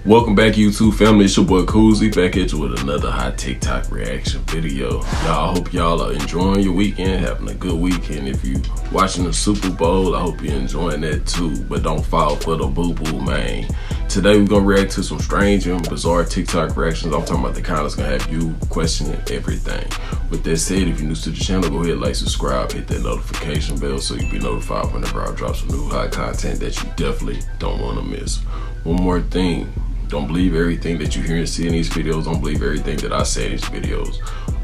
Welcome back, YouTube family. It's your boy Koozie back at you with another hot TikTok reaction video. Y'all, I hope y'all are enjoying your weekend, having a good weekend. If you watching the Super Bowl, I hope you're enjoying that too. But don't fall for the boo-boo, man. Today we're gonna react to some strange and bizarre TikTok reactions. I'm talking about the kind that's gonna have you questioning everything. With that said, if you're new to the channel, go ahead, like, subscribe, hit that notification bell so you'll be notified whenever I drop some new hot content that you definitely don't want to miss. One more thing. Don't believe everything that you hear and see in these videos. Don't believe everything that I say in these videos.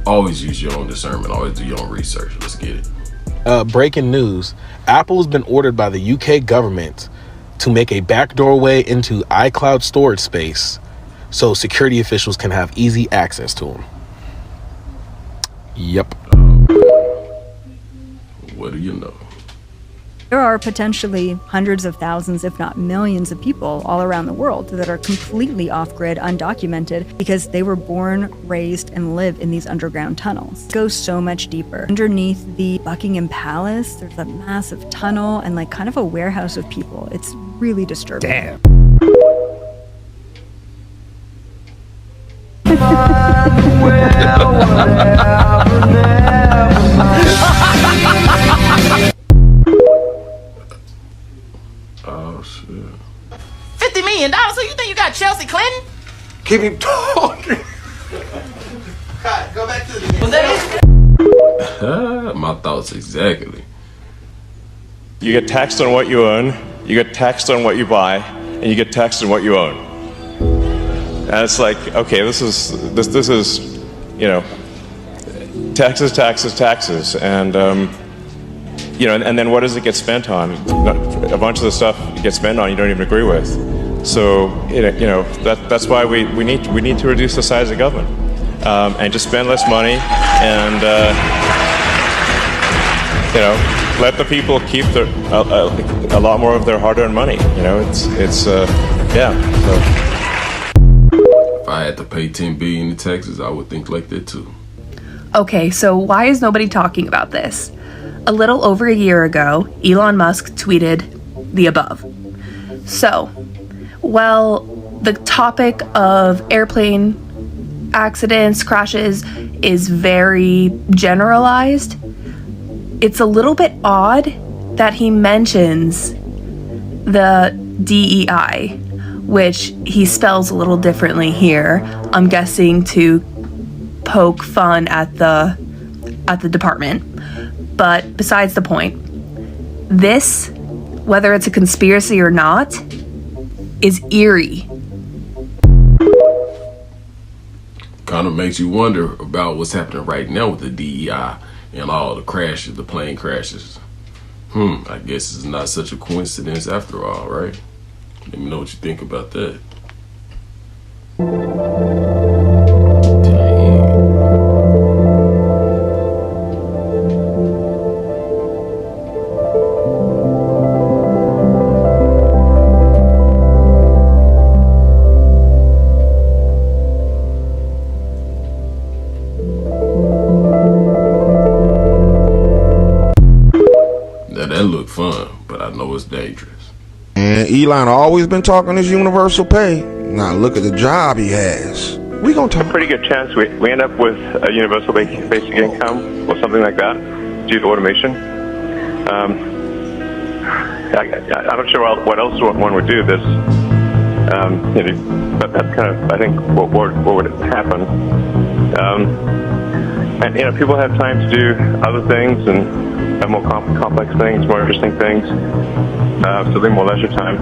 Always use your own discernment. Always do your own research. Let's get it. Breaking news. Apple's been ordered by the UK government to make a backdoor way into iCloud storage space so security officials can have easy access to them. Yep. What do you know? There are potentially hundreds of thousands, if not millions of people all around the world that are completely off-grid, undocumented, because they were born, raised, and live in these underground tunnels. It goes so much deeper. Underneath the Buckingham Palace, there's a massive tunnel and like kind of a warehouse of people. It's really disturbing. Damn. Oh shit. $50 million? So you think you got Chelsea Clinton? Keep him talking. Go back to the beginning. Was that it? My thoughts exactly. You get taxed on what you own, you get taxed on what you buy, and you get taxed on what you own. And it's like, okay, this is, you know, taxes, and you know, and then what does it get spent on? A bunch of the stuff it gets spent on you don't even agree with. So you know that's why we need to reduce the size of government and just spend less money and you know, let the people keep their a lot more of their hard-earned money. You know, it's yeah. So. If I had to pay $10 billion in taxes, I would think like that too. Okay, so why is nobody talking about this? A little over a year ago, Elon Musk tweeted the above. So, well, the topic of airplane accidents, crashes is very generalized. It's a little bit odd that he mentions the DEI, which he spells a little differently here. I'm guessing to poke fun at the department. But besides the point, this, whether it's a conspiracy or not, is eerie. Kind of makes you wonder about what's happening right now with the DEI and all the crashes, the plane crashes. I guess it's not such a coincidence after all, right? Let me know what you think about that. That look fun, but I know it's dangerous. And Elon always been talking this universal pay. Now look at the job he has. We gonna talk. A pretty good chance we end up with a universal basic income or something like that due to automation. I'm not sure what else one would do this. You know, but that's kind of, I think, what would happen. And you know, people have time to do other things and more complex things, more interesting things, so they're more leisure time.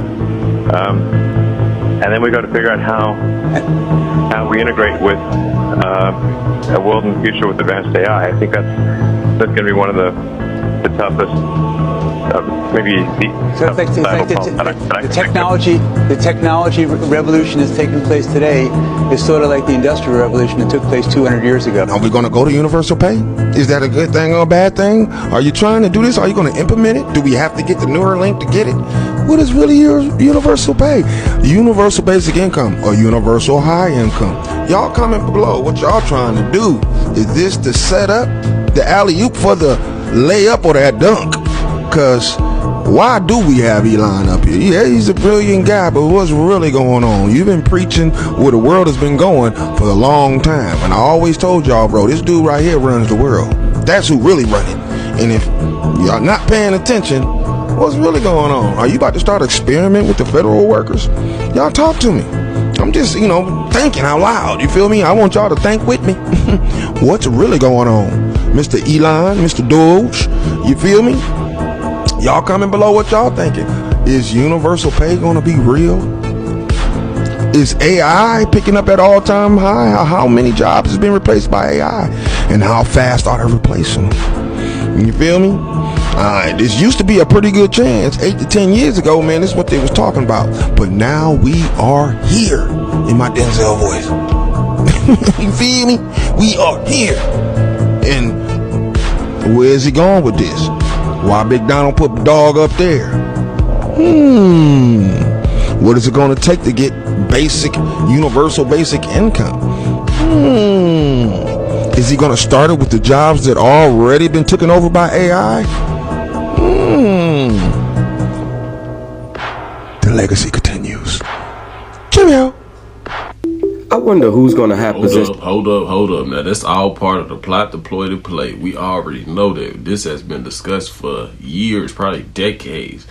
And then we got to figure out how we integrate with a world in the future with advanced AI. I think that's going to be one of the toughest. Maybe so it's like the technology revolution that's taking place today is sort of like the industrial revolution that took place 200 years ago. Are we going to go to universal pay? Is that a good thing or a bad thing? Are you trying to do this? Are you going to implement it? Do we have to get the Neuralink to get it? What is really your universal pay? Universal basic income or universal high income? Y'all comment below what y'all trying to do. Is this the setup, the alley-oop for the layup or that dunk? Because why do we have Elon up here? Yeah, he's a brilliant guy, but what's really going on? You've been preaching where the world has been going for a long time. And I always told y'all, bro, this dude right here runs the world. That's who really run it. And if y'all not paying attention, what's really going on? Are you about to start experimenting with the federal workers? Y'all talk to me. I'm just, thinking out loud. You feel me? I want y'all to think with me. What's really going on? Mr. Elon, Mr. Doge, you feel me? Y'all comment below what y'all thinking. Is universal pay gonna be real? Is AI picking up at all-time high? How many jobs has been replaced by AI? And how fast are they replacing them? You feel me? This used to be a pretty good chance 8 to 10 years ago, man. This is what they was talking about. But now we are here, in my Denzel voice. You feel me? We are here. And where is he going with this? Why Big Donald put the dog up there? What is it going to take to get universal basic income? Is he going to start it with the jobs that already been taken over by AI? The legacy continues. Cheerio. I wonder who's going to have position. Hold up. Now, that's all part of the plot, deploy, to play. We already know that this has been discussed for years, probably decades,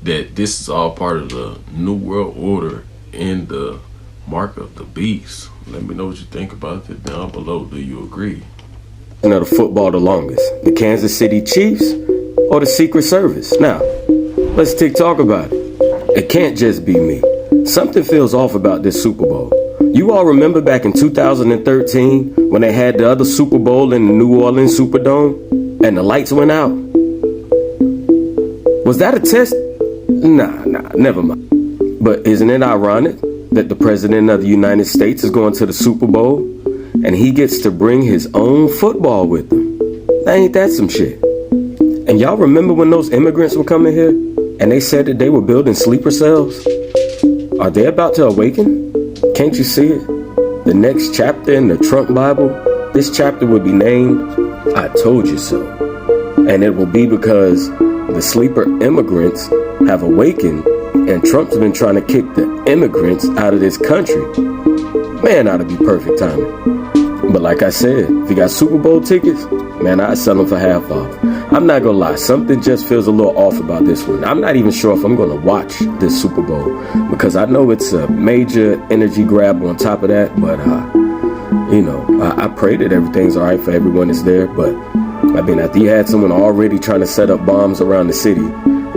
that this is all part of the New World Order and the mark of the beast. Let me know what you think about it down below. Do you agree? Of the football the longest, the Kansas City Chiefs or the Secret Service? Now, let's talk about it. It can't just be me. Something feels off about this Super Bowl. You all remember back in 2013 when they had the other Super Bowl in the New Orleans Superdome and the lights went out? Was that a test? Nah, never mind. But isn't it ironic that the President of the United States is going to the Super Bowl and he gets to bring his own football with him? Ain't that some shit? And y'all remember when those immigrants were coming here and they said that they were building sleeper cells? Are they about to awaken? Can't you see it? The next chapter in the Trump Bible, this chapter will be named, I Told You So. And it will be because the sleeper immigrants have awakened and Trump's been trying to kick the immigrants out of this country. Man, ought to be perfect timing. But like I said, if you got Super Bowl tickets, man, I'd sell them for half off. I'm not gonna lie, something just feels a little off about this one. I'm not even sure if I'm gonna watch this Super Bowl because I know it's a major energy grab on top of that, but I pray that everything's all right for everyone that's there. But I mean, after you had someone already trying to set up bombs around the city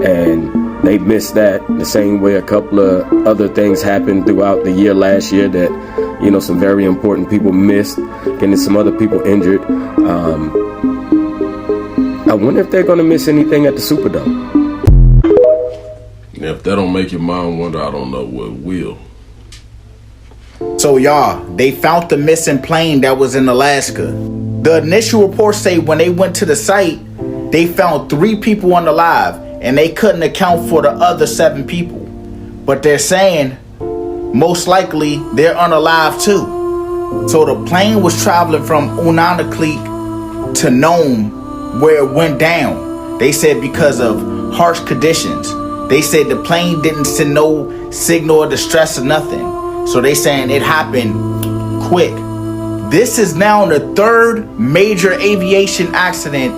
and they missed that the same way a couple of other things happened throughout the year last year that, some very important people missed, getting some other people injured. I wonder if they're going to miss anything at the Superdome. If that don't make your mind wonder, I don't know what will. So y'all, they found the missing plane that was in Alaska. The initial reports say when they went to the site, they found 3 people unalive and they couldn't account for the other 7 people. But they're saying most likely they're unalive too. So the plane was traveling from Unanakleet to Nome where it went down. They said because of harsh conditions. They said the plane didn't send no signal of distress or nothing. So they saying it happened quick. This is now the 3rd major aviation accident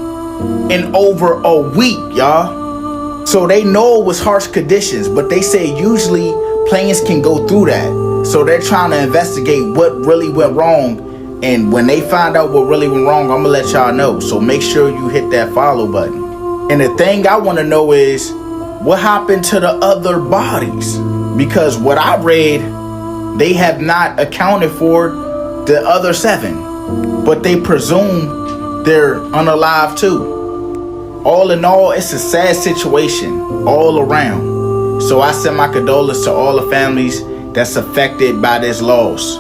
in over a week, y'all. So they know it was harsh conditions, but they say usually planes can go through that. So they're trying to investigate what really went wrong. And when they find out what really went wrong, I'm gonna let y'all know. So make sure you hit that follow button. And the thing I want to know is what happened to the other bodies? Because what I read, they have not accounted for the other 7, but they presume they're unalive too. All in all, it's a sad situation all around. So I send my condolences to all the families that's affected by this loss.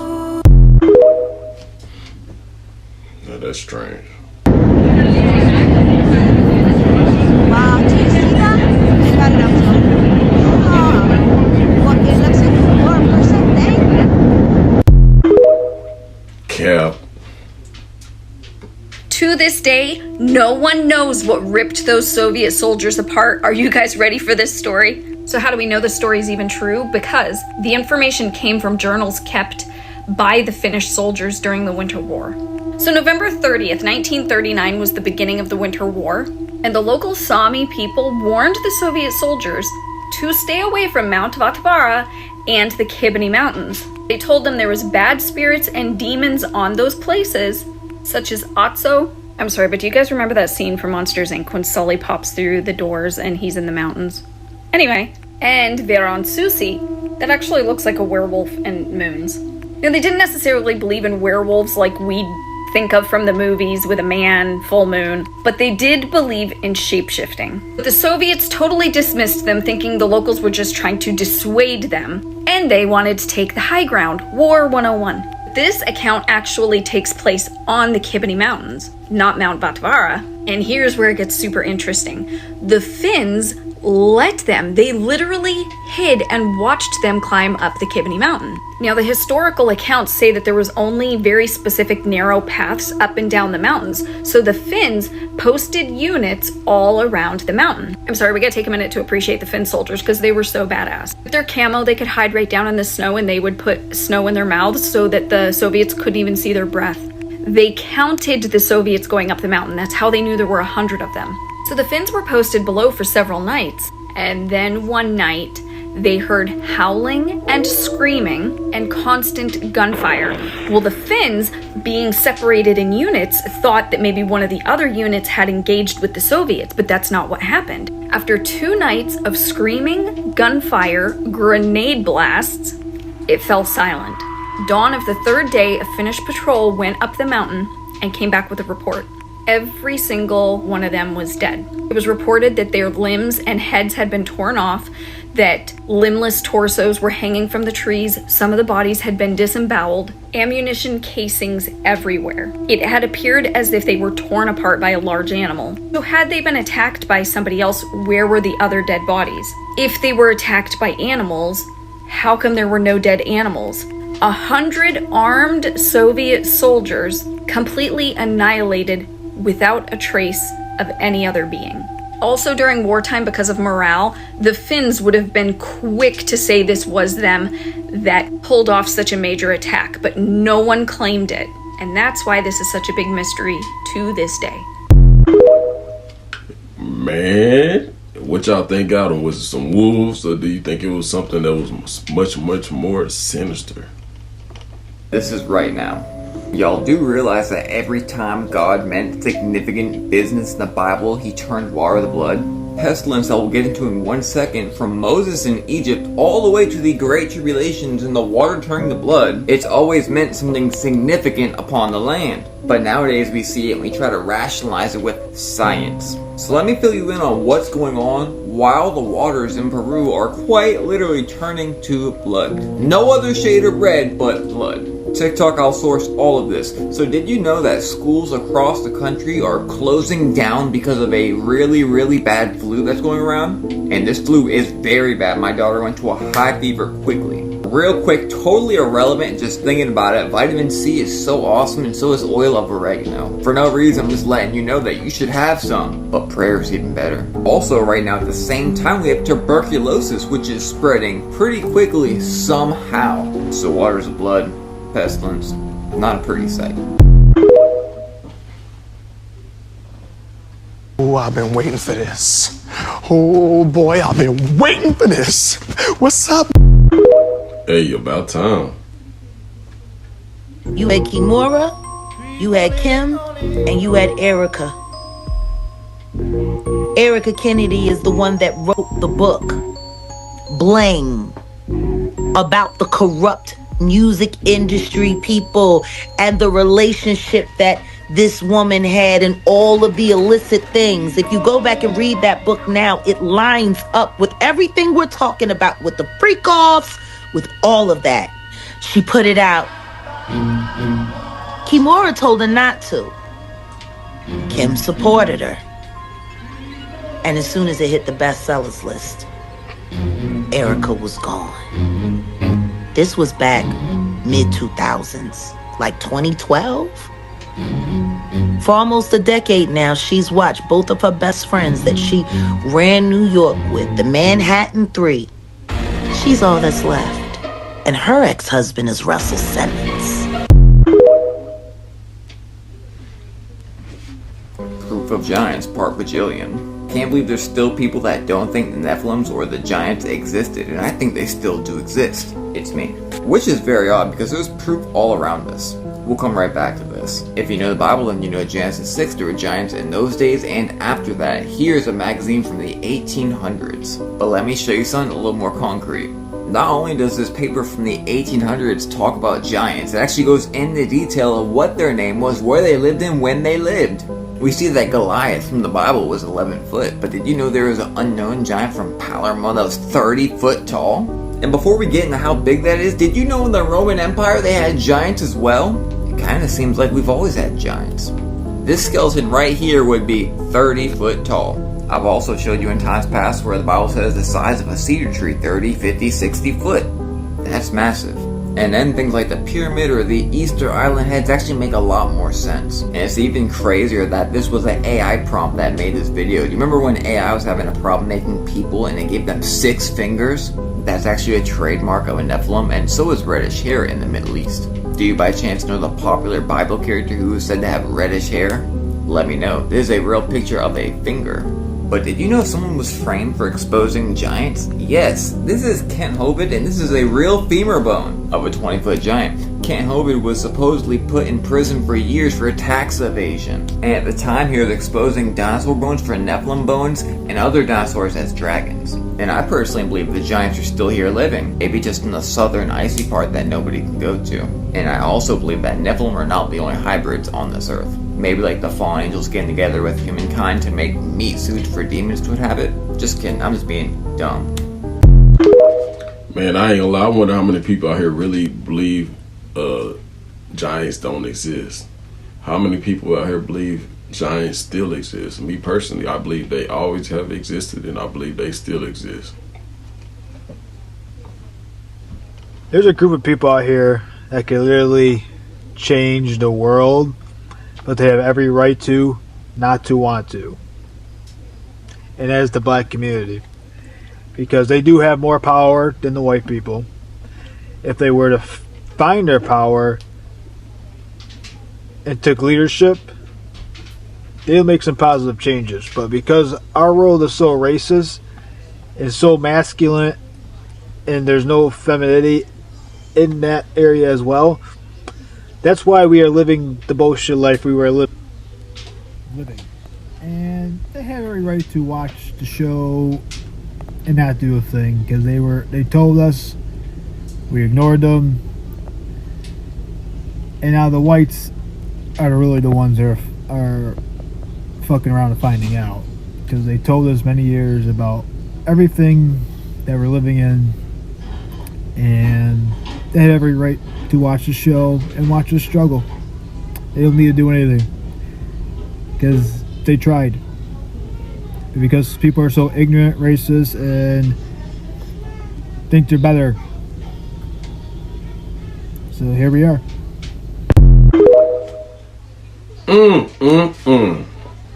Now that's strange. Wow, do you see that? They got it up to what it looks like 4% day. Cap. To this day, no one knows what ripped those Soviet soldiers apart. Are you guys ready for this story? So how do we know the story is even true? Because the information came from journals kept by the Finnish soldiers during the Winter War. So November 30th, 1939 was the beginning of the Winter War, and the local Sami people warned the Soviet soldiers to stay away from Mount Vatavara and the Kibani Mountains. They told them there was bad spirits and demons on those places, such as Otso. I'm sorry, but do you guys remember that scene from Monsters, Inc. when Sully pops through the doors and he's in the mountains? Anyway, and Veron Susi, that actually looks like a werewolf and moons. You know, they didn't necessarily believe in werewolves like we think of from the movies with a man, full moon, but they did believe in shape-shifting. But the Soviets totally dismissed them, thinking the locals were just trying to dissuade them, and they wanted to take the high ground. War 101. This account actually takes place on the Kibani Mountains, not Mount Vatavara, and here's where it gets super interesting. The Finns let them. They literally hid and watched them climb up the Kibani Mountain. Now, the historical accounts say that there was only very specific narrow paths up and down the mountains, so the Finns posted units all around the mountain. I'm sorry, we gotta take a minute to appreciate the Finn soldiers because they were so badass. With their camo, they could hide right down in the snow, and they would put snow in their mouths so that the Soviets couldn't even see their breath. They counted the Soviets going up the mountain. That's how they knew there were 100 of them. So the Finns were posted below for several nights, and then one night they heard howling and screaming and constant gunfire. Well, the Finns, being separated in units, thought that maybe one of the other units had engaged with the Soviets, but that's not what happened. After 2 nights of screaming, gunfire, grenade blasts, it fell silent. Dawn of the 3rd day, a Finnish patrol went up the mountain and came back with a report. Every single one of them was dead. It was reported that their limbs and heads had been torn off, that limbless torsos were hanging from the trees, some of the bodies had been disemboweled, ammunition casings everywhere. It had appeared as if they were torn apart by a large animal. So had they been attacked by somebody else, where were the other dead bodies? If they were attacked by animals, how come there were no dead animals? 100 armed Soviet soldiers completely annihilated without a trace of any other being. Also during wartime, because of morale, the Finns would have been quick to say this was them that pulled off such a major attack, but no one claimed it. And that's why this is such a big mystery to this day. Man, what y'all think got him? Was it some wolves, or do you think it was something that was much, much more sinister? This is right now. Y'all do realize that every time God meant significant business in the Bible, he turned water to blood? Pestilence that we'll get into in 1 second, from Moses in Egypt all the way to the Great Tribulations and the water turning to blood, it's always meant something significant upon the land. But nowadays we see it and we try to rationalize it with science. So let me fill you in on what's going on while the waters in Peru are quite literally turning to blood. No other shade of red but blood. TikTok, I'll source all of this. So did you know that schools across the country are closing down because of a really, really bad flu that's going around? And this flu is very bad. My daughter went to a high fever quickly. Real quick, totally irrelevant, just thinking about it, vitamin C is so awesome, and so is oil of oregano. For no reason, I'm just letting you know that you should have some, but prayer is even better. Also right now, at the same time, we have tuberculosis, which is spreading pretty quickly somehow. So waters of blood, pestilence, not a pretty sight. Oh, I've been waiting for this. Oh boy, I've been waiting for this. What's up? Hey, about time. You had Kimura, you had Kim, and you had Erica. Erica Kennedy is the one that wrote the book, Blame, about the corrupt music industry people and the relationship that this woman had and all of the illicit things. If you go back and read that book now, it lines up with everything we're talking about, with the freak-offs, with all of that. She put it out. Kimura told her not to. Kim supported her. And as soon as it hit the bestsellers list, Erica was gone. This was back mid-2000s, like 2012. For almost a decade now, she's watched both of her best friends that she ran New York with, the Manhattan Three. She's all that's left. And her ex-husband is Russell Simmons. Proof of Giants, part bajillion. Can't believe there's still people that don't think the Nephilims or the Giants existed, and I think they still do exist. It's me. Which is very odd because there's proof all around us. We'll come right back to this. If you know the Bible, then you know Genesis 6, there were giants in those days and after that. Here's a magazine from the 1800s. But let me show you something a little more concrete. Not only does this paper from the 1800s talk about giants, it actually goes into detail of what their name was, where they lived, and when they lived. We see that Goliath from the Bible was 11 foot, but did you know there was an unknown giant from Palermo that was 30 foot tall? And before we get into how big that is, did you know in the Roman Empire they had giants as well? It kinda seems like we've always had giants. This skeleton right here would be 30 foot tall. I've also showed you in times past where the Bible says the size of a cedar tree, 30, 50, 60 foot. That's massive. And then things like the pyramid or the Easter Island heads actually make a lot more sense. And it's even crazier that this was an AI prompt that made this video. Do you remember when AI was having a problem making people and it gave them 6 fingers? That's actually a trademark of a Nephilim, and so is reddish hair in the Middle East. Do you by chance know the popular Bible character who is said to have reddish hair? Let me know. This is a real picture of a finger. But did you know someone was framed for exposing giants? Yes, this is Kent Hovind, and this is a real femur bone of a 20-foot giant. Kent Hovind was supposedly put in prison for years for tax evasion. And at the time he was exposing dinosaur bones for Nephilim bones and other dinosaurs as dragons. And I personally believe the giants are still here living, maybe just in the southern icy part that nobody can go to. And I also believe that Nephilim are not the only hybrids on this earth. Maybe like the fallen angels getting together with humankind to make meat suits for demons to inhabit. Just kidding, I'm just being dumb. Man, I ain't gonna lie, I wonder how many people out here really believe giants don't exist. How many people out here believe giants still exist? Me personally, I believe they always have existed, and I believe they still exist. There's a group of people out here that can literally change the world, but they have every right to not to want to. And that is the black community. Because they do have more power than the white people. If they were to find their power and took leadership, they'll make some positive changes. But because our world is so racist and so masculine, and there's no femininity in that area as well, that's why we are living the bullshit life we were living. And they have every right to watch the show and not do a thing, because they told us, we ignored them, and now the whites are really the ones that are fucking around and finding out, because they told us many years about everything that we're living in, and they have every right to watch the show and watch us struggle. They don't need to do anything, because they tried. Because people are so ignorant, racist, and think they're better. So here we are.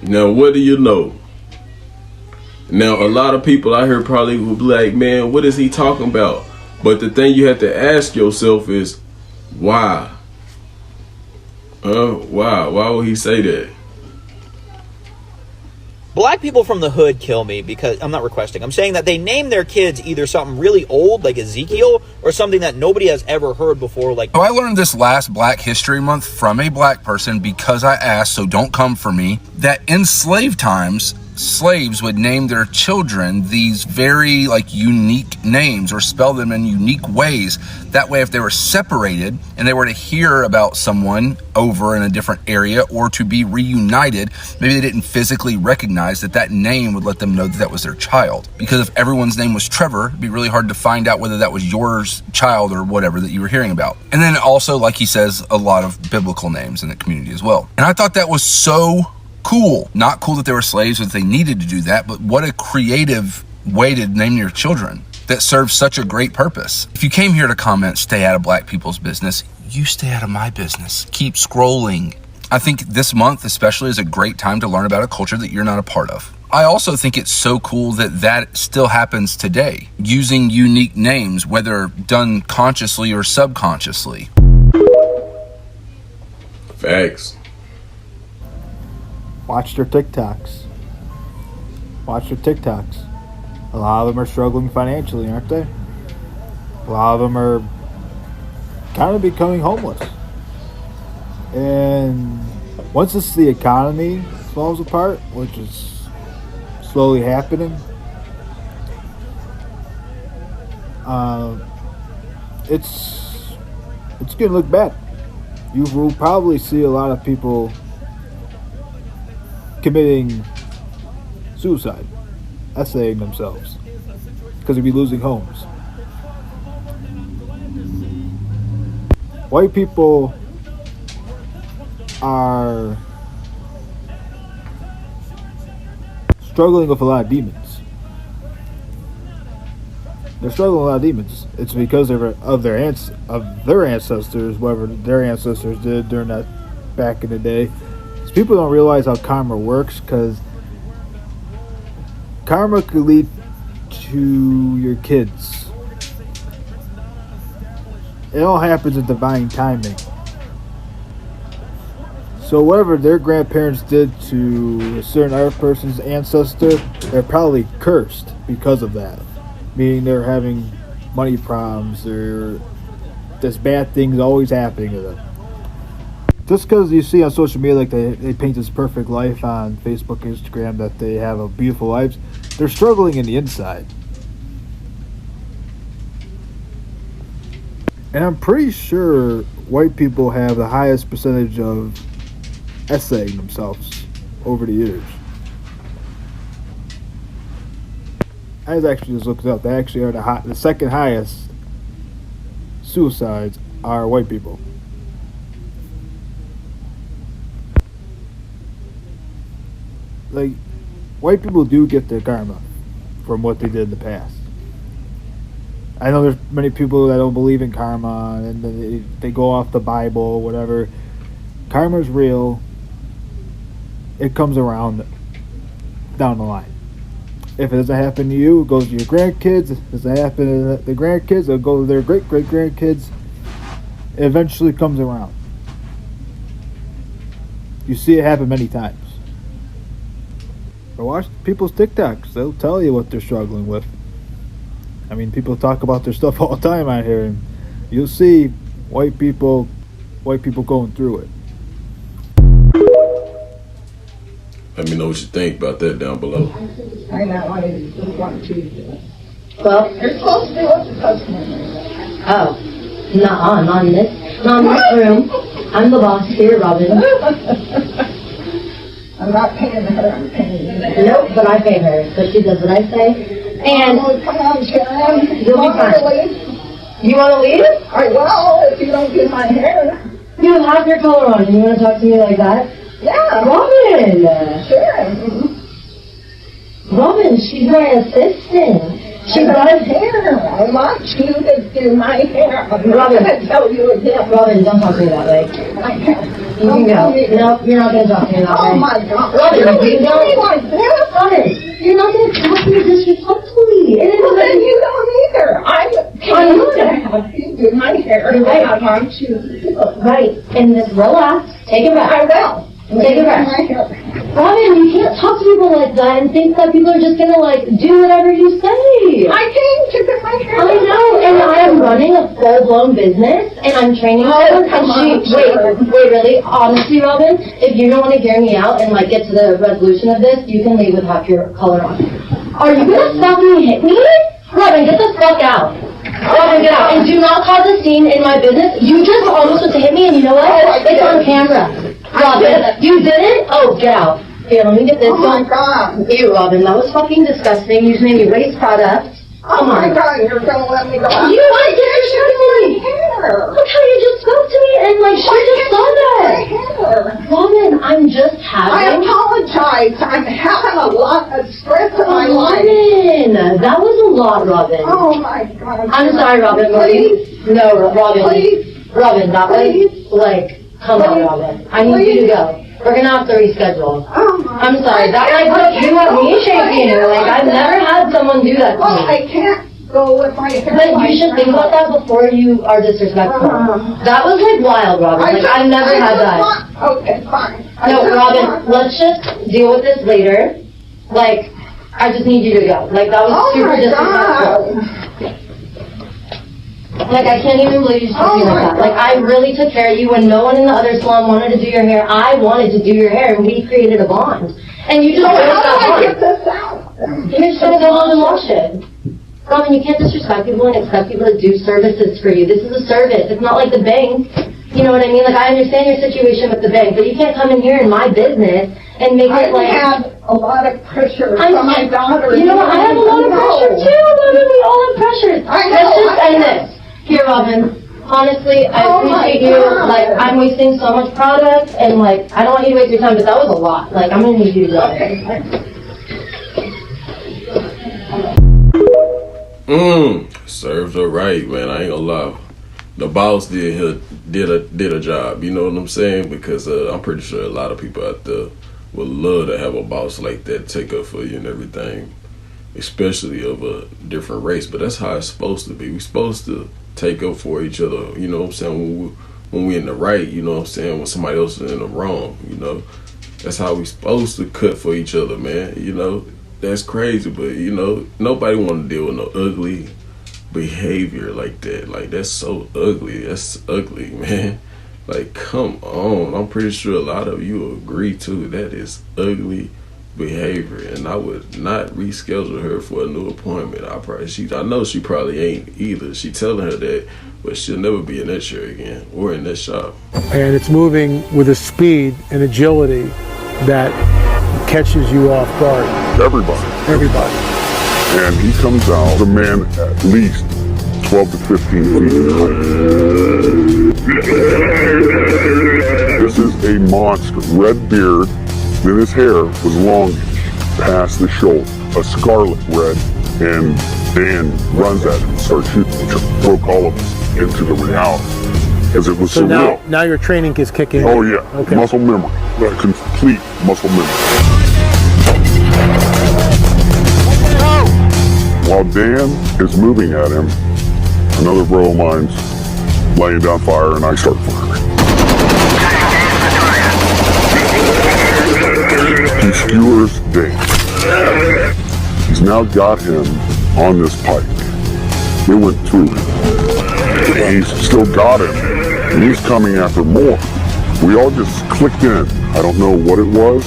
Now, what do you know? Now, a lot of people out here probably will be like, man, what is he talking about? But the thing you have to ask yourself is, why? Why? Why would he say that? Black people from the hood kill me because I'm not requesting. I'm saying that they name their kids either something really old like Ezekiel or something that nobody has ever heard before. Like, I learned this last Black History Month from a black person because I asked, so don't come for me, that in slave times, slaves would name their children these very unique names or spell them in unique ways. That way, if they were separated and they were to hear about someone over in a different area or to be reunited, maybe they didn't physically recognize that name would let them know that was their child. Because if everyone's name was Trevor, it'd be really hard to find out whether that was yours child or whatever that you were hearing about. And then also, like he says, a lot of biblical names in the community as well. And I thought that was so cool. Not cool that they were slaves, that they needed to do that, but what a creative way to name your children that serves such a great purpose. If you came here to comment, stay out of black people's business, you stay out of my business. Keep scrolling. I think this month especially is a great time to learn about a culture that you're not a part of. I also think it's so cool that that still happens today, using unique names, whether done consciously or subconsciously. Facts. Watch their TikToks. Watch their TikToks. A lot of them are struggling financially, aren't they? A lot of them are kind of becoming homeless. And once the economy falls apart, which is slowly happening, it's gonna look bad. You will probably see a lot of people committing suicide, essaying themselves, because they'll be losing homes. White people are struggling with a lot of demons. They're struggling with a lot of demons. It's because of their ancestors, whatever their ancestors did during that back in the day. Because people don't realize how karma works, because karma could lead to your kids. It all happens in divine timing. So whatever their grandparents did to a certain other person's ancestor, they're probably cursed because of that. Meaning they're having money problems, or there's bad things always happening to them. Just because you see on social media like they paint this perfect life on Facebook, Instagram, that they have a beautiful life, they're struggling in the inside. And I'm pretty sure white people have the highest percentage of essaying themselves over the years. I was actually just looked it up. They actually are the second highest suicides are white people. Like, white people do get their karma from what they did in the past. I know there's many people that don't believe in karma and they go off the Bible or whatever. Karma's real. It comes around down the line. If it doesn't happen to you, it goes to your grandkids. If it doesn't happen to the grandkids, it'll go to their great-great-grandkids. It eventually comes around. You see it happen many times. But watch people's TikToks. They'll tell you what they're struggling with. I mean, people talk about their stuff all the time out here, and you'll see white people going through it. Let me know what you think about that down below. I'm not wanting to want to. Well, you're supposed to do what you're supposed to do. Oh, not in this room. I'm the boss here, Robin. I'm not paying her, I'm paying you. Nope, but I pay her, so she does what I say. And come on, Sharon. You'll be fine. You want to leave? I will, if you don't do my hair. You have your color on, and you want to talk to me like that? Yeah. Robin! Sure. Robin, she's my assistant. She got his hair. I want you to do my hair. I'm not going to tell you again. Robin, don't talk to me that way. I can't. You can go. No, you're not going to talk to me that way. Oh my God. Robin, you don't. Robin, you're not going to talk to me disrespectfully. Well, then you don't either. I'm going to have you do my hair. Right. I want you to do it. Right. And just relax. Take it back. I will. Take it back. Robin, you can't talk to people like that and think that people are just gonna do whatever you say. I came to get my hair. I know, and I am running a full-blown business, and I'm training someone. And wait, really? Honestly, Robin, if you don't want to hear me out and get to the resolution of this, you can leave with half your color on. Are you gonna fucking hit me? Robin, get the fuck out. Robin, get out. And do not cause a scene in my business. You just almost hit me, and you know what? It's on camera. Robin, you didn't? Oh, get out. Here, let me get this one. Oh my God. Ew, Robin, that was fucking disgusting. You just made me waste product. Oh my God, you're gonna let me go out. You want to get your shirt on? Look how you just spoke to me and she just saw that. Robin, I'm just having... I apologize. I'm having a lot of stress in my life. Robin, that was a lot, Robin. Oh my God. I'm sorry, Robin. Please. No, Robin. Please. Robin, that was Come on, Robin. I need you to go. We're gonna have to reschedule. I'm sorry. That like put you have me shaking. Like I've never had someone do that to me. I can't go with my hair. But you should think about that before you are disrespectful. That was like wild, Robin. Like I've never had that. Okay, fine. No, Robin. Let's just deal with this later. Like I just need you to go. Like that was super disrespectful. Like, I can't even believe you just told me like that. Like, I really took care of you when no one in the other salon wanted to do your hair. I wanted to do your hair, and we created a bond. And you just how do that I bond. get this out? You're just gonna go home and wash it. Robin, you can't disrespect people and expect people to do services for you. This is a service. It's not like the bank. You know what I mean? Like, I understand your situation with the bank, but you can't come in here in my business and make it like... I have a lot of pressure from my daughter. You know what? I have a lot of pressure, too, Robin. We all have pressures. Let's just end this. Here, Robin, honestly, I appreciate you. Like, I'm wasting so much product, and, like, I don't want you to waste your time, but that was a lot. Like, I'm gonna need you to go. Serves her right, man. I ain't gonna lie. The boss did a job, you know what I'm saying? Because I'm pretty sure a lot of people out there would love to have a boss like that take up for you and everything, especially of a different race. But that's how it's supposed to be. We're supposed to take up for each other, you know what I'm saying, when we're in the right, you know what I'm saying, when somebody else is in the wrong, you know. That's how we supposed to cut for each other, man, you know. That's crazy, but, you know, nobody want to deal with no ugly behavior like that. Like, that's so ugly. That's ugly, man. Like, come on. I'm pretty sure a lot of you agree, too. That is ugly behavior, and I would not reschedule her for a new appointment. I know she probably ain't either. She telling her that, but she'll never be in that chair again or in that shop. And it's moving with a speed and agility that catches you off guard. Everybody. And he comes out, a man at least 12 to 15 feet in height. This is a monster. Red beard. Then his hair was longish, past the shoulder, a scarlet red, and Dan runs at him and starts shooting, which broke all of us into the reality, as it was so surreal. Now your training is kicking in. Oh yeah, okay. Muscle memory, complete muscle memory. While Dan is moving at him, another bro of mine's laying down fire, and I start firing. He skewers Dan. He's now got him on this pike. It went through him. He's still got him, and he's coming after more. We all just clicked in. I don't know what it was,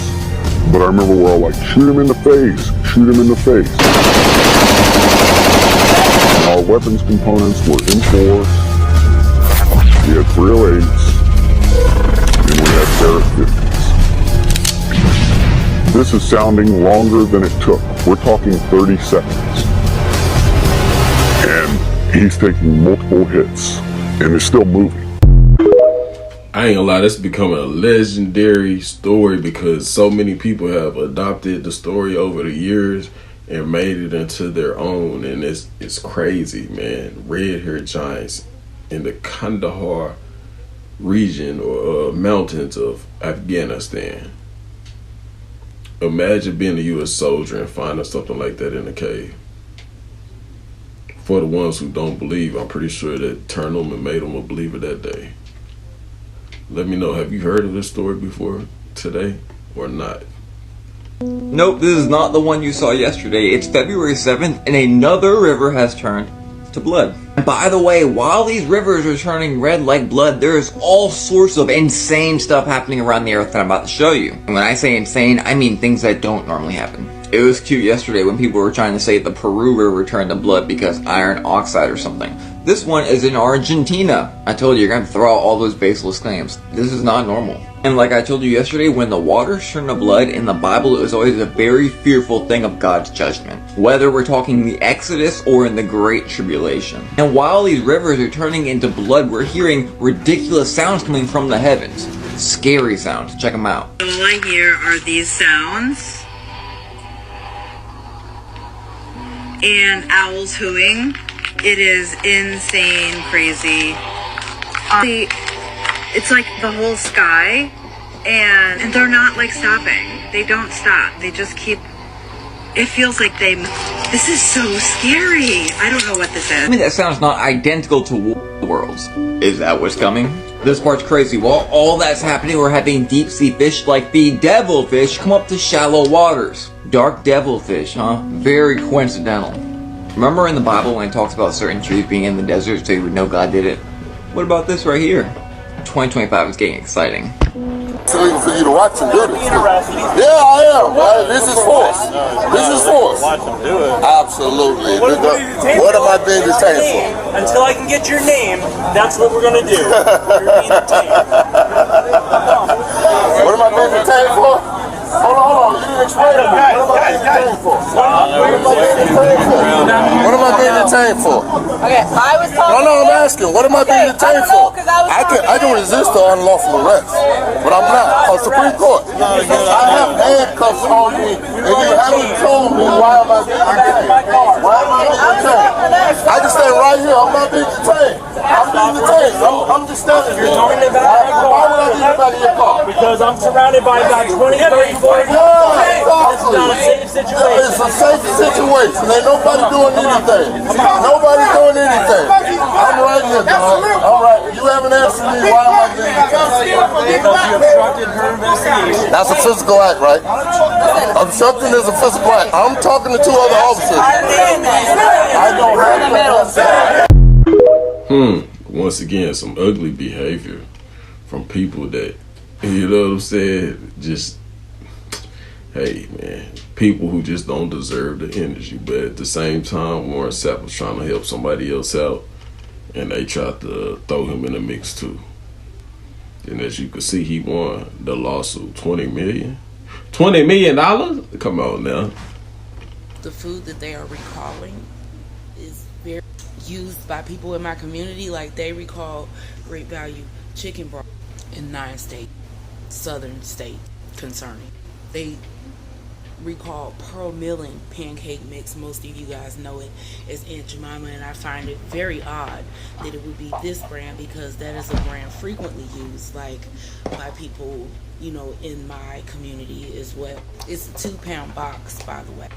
but I remember we're all like, shoot him in the face, shoot him in the face. And our weapons components were in force. We had 308s, and we had Barrett 50s. This is sounding longer than it took. We're talking 30 seconds. And he's taking multiple hits, and is still moving. I ain't gonna lie, this is becoming a legendary story because so many people have adopted the story over the years and made it into their own, and it's crazy, man. Red-haired giants in the Kandahar region or mountains of Afghanistan. Imagine being a U.S. soldier and finding something like that in a cave. For the ones who don't believe, I'm pretty sure that turned them and made them a believer that day. Let me know, have you heard of this story before today or not? Nope, this is not the one you saw yesterday. It's February 7th and another river has turned to blood. And by the way, while these rivers are turning red like blood, there's all sorts of insane stuff happening around the earth that I'm about to show you. And when I say insane, I mean things that don't normally happen. It was cute yesterday when people were trying to say the Peru river turned to blood because iron oxide or something. This one is in Argentina. I told you, you're going to throw out all those baseless claims. This is not normal. And like I told you yesterday, when the waters turn to blood in the Bible, it was always a very fearful thing of God's judgment. Whether we're talking the Exodus or in the Great Tribulation. And while these rivers are turning into blood, we're hearing ridiculous sounds coming from the heavens. Scary sounds. Check them out. All I hear are these sounds. And owls hooting. It is insane, crazy. It's like the whole sky, and they're not like stopping. They don't stop. They just keep. It feels like this is so scary. I don't know what this is. I mean, that sounds not identical to Worlds. Is that what's coming? This part's crazy. While all that's happening, we're having deep sea fish like the devilfish come up to shallow waters. Dark devilfish, huh? Very coincidental. Remember in the Bible when it talks about certain trees being in the desert so you would know God did it? What about this right here? 2025 is getting exciting. It's illegal for you to watch him do this. Yeah, I am. This is force. This is force. Watch him do it. Absolutely. What am I being detained for? Until I can get your name, that's what we're gonna do. You're being detained. What am I being detained for? Hold on. You didn't explain to me. What am I being detained for? What am I being detained for? Okay, I was talking. No, I'm asking. What am I being detained for? I can resist the unlawful arrest, but I'm not. On Supreme Court, I have handcuffs on me, and you haven't told me why am I being detained. Why am I being detained? I can stand right here. I'm not being detained. I'm being detained. I'm just standing here. Why would I get back in your car? Because I'm surrounded by about 20, 30, 40 people. It's not a safe situation. It's a safe situation. Ain't nobody doing anything. Nobody's doing anything. I'm right here, dog. All right. You haven't answered me. Why am I being detained? Because you obstructed her investigation. That's a physical act, right? Obstructing is a physical act. I'm talking to two other officers. I don't have to. Once again, some ugly behavior from people that, you know what I'm saying, just, hey man, people who just don't deserve the energy. But at the same time, Warren Sapp was trying to help somebody else out, and they tried to throw him in the mix too. And as you can see, he won the lawsuit. $20 million? $20 million? Come on now. The food that they are recalling is very used by people in my community. Like, they recall great value chicken broth in 9 states, southern states concerning. They recall Pearl Milling pancake mix. Most of you guys know it as Aunt Jemima, and I find it very odd that it would be this brand, because that is a brand frequently used, like, by people, you know, in my community as well. It's a 2-pound box, by the way.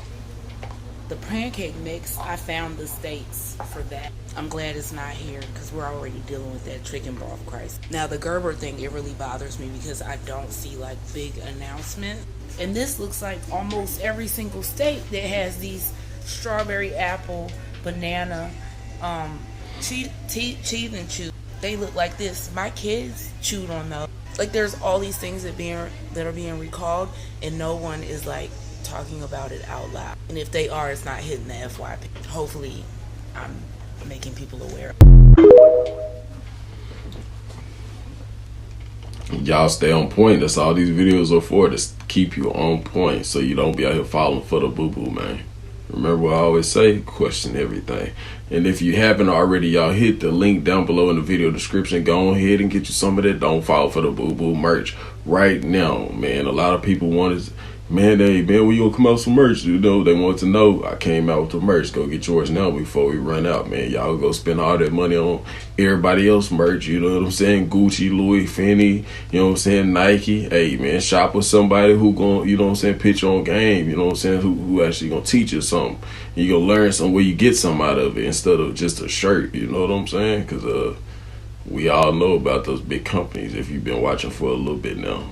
The pancake mix, I found the states for that. I'm glad it's not here, because we're already dealing with that chicken broth crisis. Now, the Gerber thing, it really bothers me because I don't see like big announcements. And this looks like almost every single state that has these strawberry, apple, banana, cheese and chew. They look like this. My kids chewed on those. Like, there's all these things that are being recalled, and no one is like talking about it out loud. And if they are, it's not hitting the FYP. Hopefully, I'm making people aware. Y'all stay on point. That's all these videos are for, to keep you on point so you don't be out here falling for the boo-boo, man. Remember what I always say, question everything. And if you haven't already, y'all hit the link down below in the video description. Go ahead and get you some of that Don't Fall for the Boo-Boo merch right now, man. A lot of people want to, man, hey, man, when you gonna come out with some merch? You know, they want to know. I came out with the merch. Go get yours now before we run out, man. Y'all go spend all that money on everybody else merch. You know what I'm saying? Gucci, Louis, Fendi, you know what I'm saying? Nike. Hey, man, shop with somebody who gonna, you know what I'm saying, pitch on game. You know what I'm saying? Who actually gonna teach you something. You gonna learn something where you get something out of it instead of just a shirt. You know what I'm saying? Because we all know about those big companies if you've been watching for a little bit now.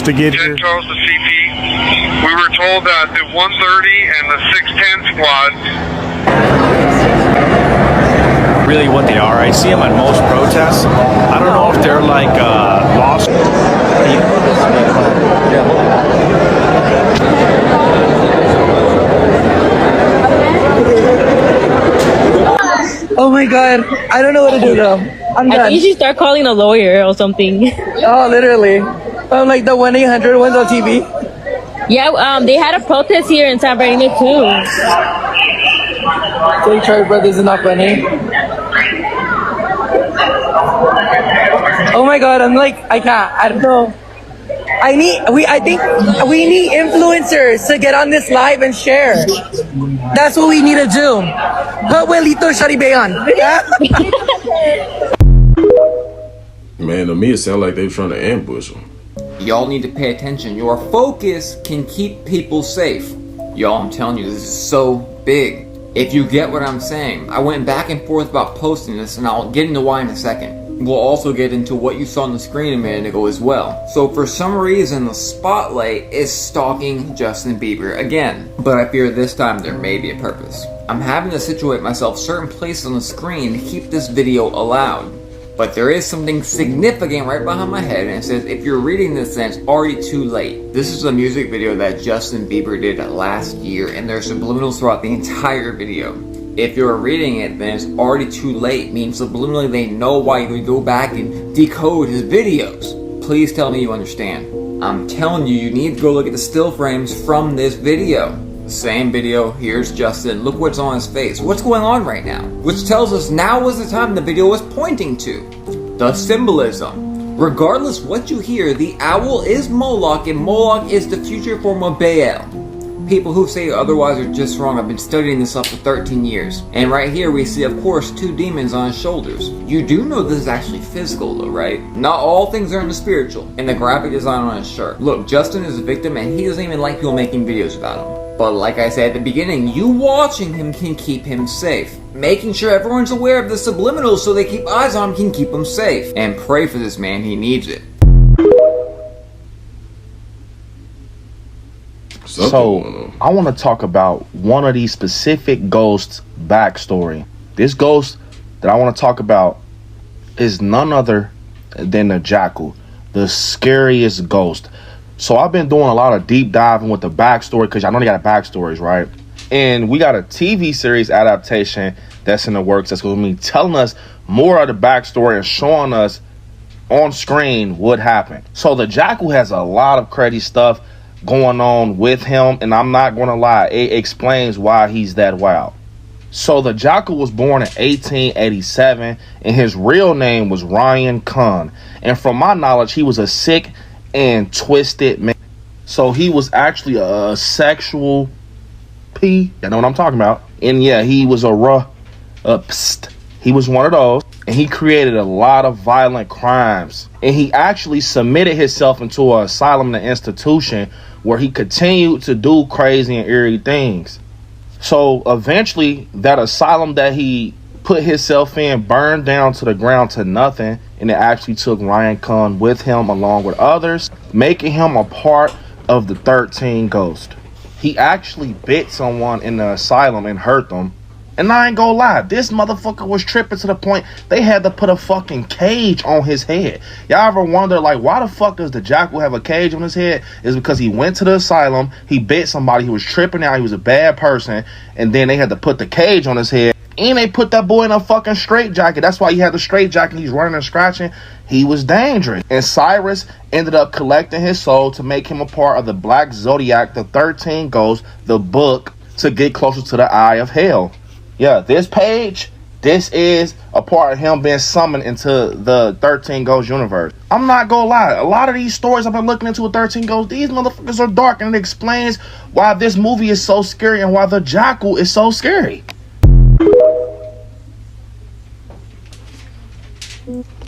To get here. Charles to CP. We were told that the 130 and the 610 squads. Really what they are. I see them at most protests. I don't know if they're like lost. Oh my god, I don't know what to do though. I'm done. I think you should start calling a lawyer or something. Oh, literally. Like the 1-800 ones on TV. Yeah, they had a protest here in San Bernardino too. Jay Charlie Brothers is not funny. Oh my god, I'm like, I can't. I don't know. I think we need influencers to get on this live and share. That's what we need to do. Put Welito Sharibean. Man, to me it sounded like they were trying to ambush him. Y'all need to pay attention. Your focus can keep people safe. Y'all, I'm telling you, this is so big. If you get what I'm saying, I went back and forth about posting this, and I'll get into why in a second. We'll also get into what you saw on the screen a minute ago as well. So for some reason, the spotlight is stalking Justin Bieber again. But I fear this time there may be a purpose. I'm having to situate myself certain places on the screen to keep this video allowed. But there is something significant right behind my head, and it says, if you're reading this, then it's already too late. This is a music video that Justin Bieber did last year, and there's subliminals throughout the entire video. If you're reading it, then it's already too late, means subliminally they know why you would go back and decode his videos. Please tell me you understand. I'm telling you, you need to go look at the still frames from this video. Same video, here's Justin, look what's on his face, what's going on right now? Which tells us now was the time the video was pointing to. The symbolism. Regardless what you hear, the owl is Moloch, and Moloch is the future form of Baal. People who say otherwise are just wrong. I've been studying this up for 13 years. And right here we see, of course, two demons on his shoulders. You do know this is actually physical though, right? Not all things are in the spiritual. And the graphic design on his shirt. Look, Justin is a victim and he doesn't even like people making videos about him. But like I said at the beginning, you watching him can keep him safe. Making sure everyone's aware of the subliminals so they keep eyes on him can keep him safe. And pray for this man, he needs it. So, I want to talk about one of these specific ghosts' backstory. This ghost that I want to talk about is none other than the Jackal, the scariest ghost. So I've been doing a lot of deep diving with the backstory, because I know they got backstories, right? And we got a TV series adaptation that's in the works that's going to be telling us more of the backstory and showing us on screen what happened. So the Jackal has a lot of crazy stuff going on with him, and I'm not going to lie, it explains why he's that wild. So the Jackal was born in 1887, and his real name was Ryan Kahn. And from my knowledge, he was a sick and twisted man. So he was actually a sexual P. You know what I'm talking about? And yeah, he was he was one of those. And he created a lot of violent crimes. And he actually submitted himself into an asylum and institution where he continued to do crazy and eerie things. So eventually, that asylum that he put himself in burned down to the ground to nothing. And it actually took Ryan Kahn with him along with others, making him a part of the 13 Ghosts. He actually bit someone in the asylum and hurt them. And I ain't gonna lie, this motherfucker was tripping to the point they had to put a fucking cage on his head. Y'all ever wonder, like, why the fuck does the Jackal have a cage on his head? It's because he went to the asylum, he bit somebody, he was tripping out, he was a bad person, and then they had to put the cage on his head. And they put that boy in a fucking straitjacket. That's why he had the straitjacket. He's running and scratching. He was dangerous. And Cyrus ended up collecting his soul to make him a part of the Black Zodiac, the 13 Ghosts, the book, to get closer to the Eye of Hell. Yeah, this page, this is a part of him being summoned into the 13 Ghost universe. I'm not gonna lie, a lot of these stories I've been looking into with 13 Ghosts, these motherfuckers are dark, and it explains why this movie is so scary and why the Jackal is so scary.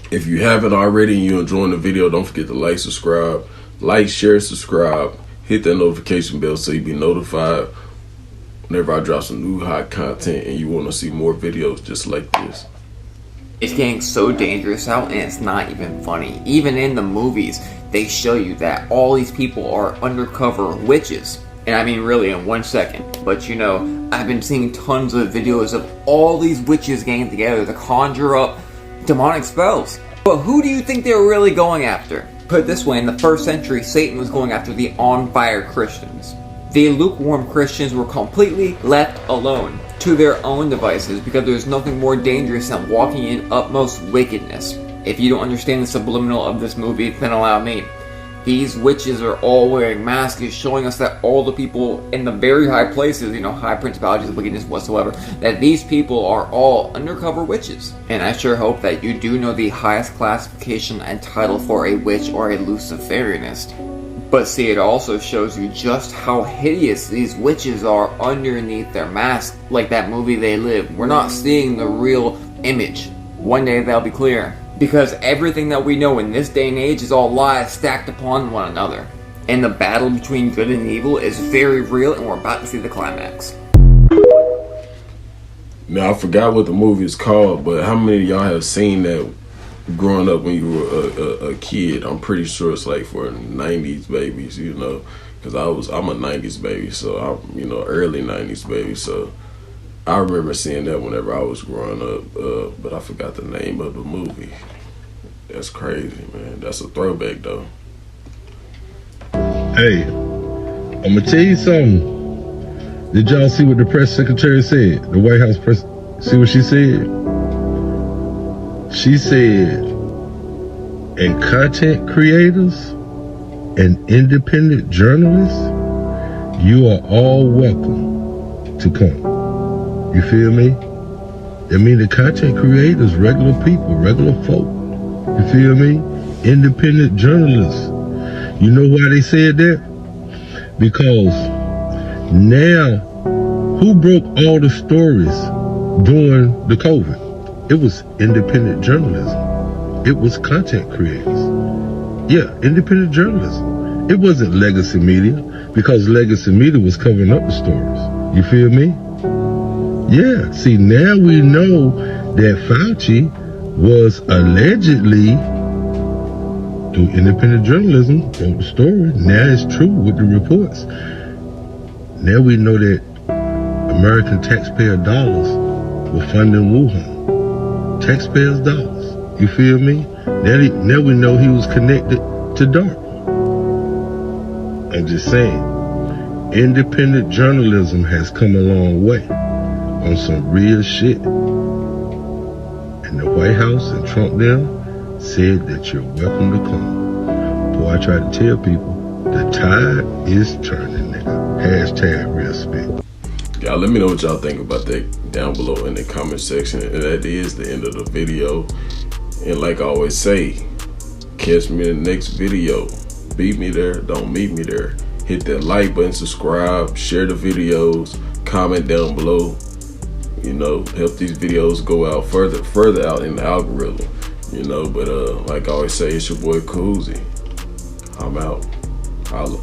If you haven't already and you're enjoying the video, don't forget to like, subscribe, share, subscribe, hit that notification bell so you be notified whenever I drop some new hot content and you want to see more videos just like this. It's getting so dangerous out, and it's not even funny. Even in the movies, they show you that all these people are undercover witches. And I mean really in 1 second. But you know, I've been seeing tons of videos of all these witches getting together to conjure up demonic spells. But who do you think they were really going after? Put it this way, in the 1st century, Satan was going after the on-fire Christians. The lukewarm Christians were completely left alone to their own devices because there's nothing more dangerous than walking in utmost wickedness. If you don't understand the subliminal of this movie, then allow me. These witches are all wearing masks, showing us that all the people in the very high places, you know, high principalities, wickedness whatsoever, that these people are all undercover witches. And I sure hope that you do know the highest classification and title for a witch or a Luciferianist. But see, it also shows you just how hideous these witches are underneath their mask. Like that movie They Live. We're not seeing the real image. One day that'll be clear. Because everything that we know in this day and age is all lies stacked upon one another. And the battle between good and evil is very real, and we're about to see the climax. Now, I forgot what the movie is called, but how many of y'all have seen that growing up when you were a kid? I'm pretty sure it's like for 90s babies, you know, because I'm a 90s baby, so I'm, you know, early 90s baby, so I remember seeing that whenever I was growing up, but I forgot the name of the movie. That's crazy, man. That's a throwback, though. Hey, I'm gonna tell you something. Did y'all see what the press secretary said? The White House press, see what she said? She said, and content creators and independent journalists, you are all welcome to come. You feel me? I mean, the content creators, regular people, regular folk. You feel me? Independent journalists. You know why they said that? Because now, who broke all the stories during the COVID? It was independent journalism. It was content creators. Yeah, independent journalism. It wasn't legacy media, because legacy media was covering up the stories. You feel me? Yeah, see, now we know that Fauci was allegedly, through independent journalism, wrote the story. Now it's true with the reports. Now we know that American taxpayer dollars were funding Wuhan. Taxpayers' dollars. You feel me? Now we know he was connected to DARPA. I'm just saying, independent journalism has come a long way on some real shit. And the White House and Trump them said that you're welcome to come. Boy, I try to tell people, the tide is turning, nigga. Hashtag real spit. Y'all let me know what y'all think about that down below in the comment section. And that is the end of the video. And like I always say, catch me in the next video. Beat me there, don't meet me there. Hit that like button, subscribe, share the videos, comment down below. You know, help these videos go out further out in the algorithm. You know, but like I always say, it's your boy Coozie. I'm out. Holla.